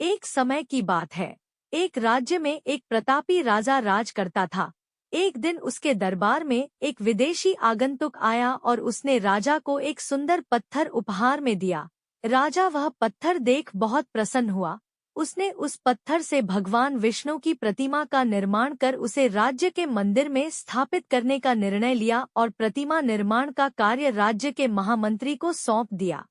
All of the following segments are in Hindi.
एक समय की बात है। एक राज्य में एक प्रतापी राजा राज करता था। एक दिन उसके दरबार में एक विदेशी आगंतुक आया और उसने राजा को एक सुंदर पत्थर उपहार में दिया। राजा वह पत्थर देख बहुत प्रसन्न हुआ। उसने उस पत्थर से भगवान विष्णु की प्रतिमा का निर्माण कर उसे राज्य के मंदिर में स्थापित करने का निर्णय लिया और प्रतिमा निर्माण का कार्य राज्य के महामंत्री को सौंप दिया।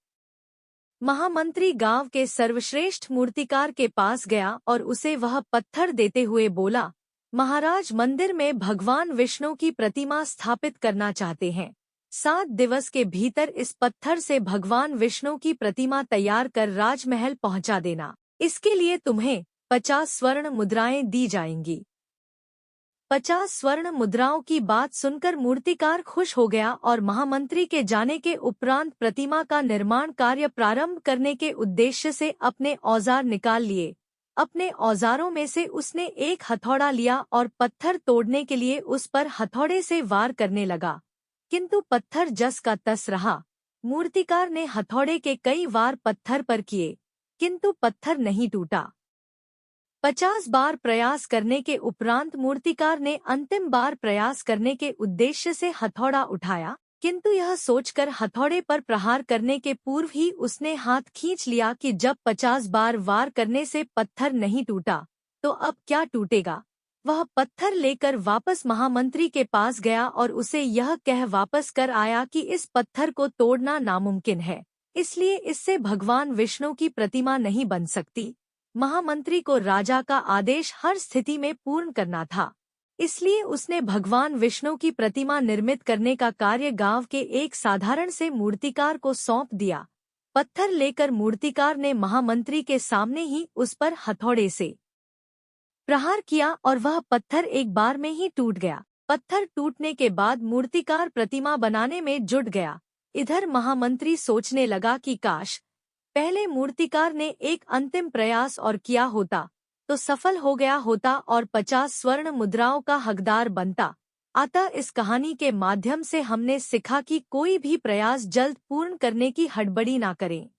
महामंत्री गांव के सर्वश्रेष्ठ मूर्तिकार के पास गया और उसे वह पत्थर देते हुए बोला, महाराज, मंदिर में भगवान विष्णु की प्रतिमा स्थापित करना चाहते हैं। 7 दिवस के भीतर इस पत्थर से भगवान विष्णु की प्रतिमा तैयार कर राजमहल पहुंचा देना। इसके लिए तुम्हें 50 स्वर्ण मुद्राएं दी जाएंगी। 50 स्वर्ण मुद्राओं की बात सुनकर मूर्तिकार खुश हो गया और महामंत्री के जाने के उपरांत प्रतिमा का निर्माण कार्य प्रारंभ करने के उद्देश्य से अपने औजार निकाल लिए। अपने औजारों में से उसने एक हथौड़ा लिया और पत्थर तोड़ने के लिए उस पर हथौड़े से वार करने लगा, किंतु पत्थर जस का तस रहा। मूर्तिकार ने हथौड़े के कई वार पत्थर पर किए, किंतु पत्थर नहीं टूटा। 50 बार प्रयास करने के उपरांत मूर्तिकार ने अंतिम बार प्रयास करने के उद्देश्य से हथौड़ा उठाया, किंतु यह सोचकर हथौड़े पर प्रहार करने के पूर्व ही उसने हाथ खींच लिया कि जब 50 बार वार करने से पत्थर नहीं टूटा, तो अब क्या टूटेगा। वह पत्थर लेकर वापस महामंत्री के पास गया और उसे यह कह वापस कर आया कि इस पत्थर को तोड़ना नामुमकिन है, इसलिए इससे भगवान विष्णु की प्रतिमा नहीं बन सकती। महामंत्री को राजा का आदेश हर स्थिति में पूर्ण करना था, इसलिए उसने भगवान विष्णु की प्रतिमा निर्मित करने का कार्य गांव के एक साधारण से मूर्तिकार को सौंप दिया। पत्थर लेकर मूर्तिकार ने महामंत्री के सामने ही उस पर हथौड़े से प्रहार किया और वह पत्थर एक बार में ही टूट गया। पत्थर टूटने के बाद मूर्तिकार प्रतिमा बनाने में जुट गया। इधर महामंत्री सोचने लगा कि काश पहले मूर्तिकार ने एक अंतिम प्रयास और किया होता तो सफल हो गया होता और 50 स्वर्ण मुद्राओं का हकदार बनता। अतः इस कहानी के माध्यम से हमने सीखा कि कोई भी प्रयास जल्द पूर्ण करने की हड़बड़ी ना करें।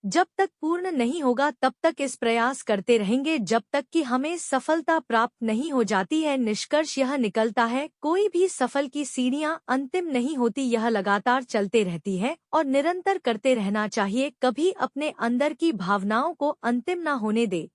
जब तक पूर्ण नहीं होगा तब तक इस प्रयास करते रहेंगे जब तक कि हमें सफलता प्राप्त नहीं हो जाती है। निष्कर्ष यह निकलता है, कोई भी सफल की सीढ़ियां अंतिम नहीं होती, यह लगातार चलते रहती है और निरंतर करते रहना चाहिए। कभी अपने अंदर की भावनाओं को अंतिम न होने दे।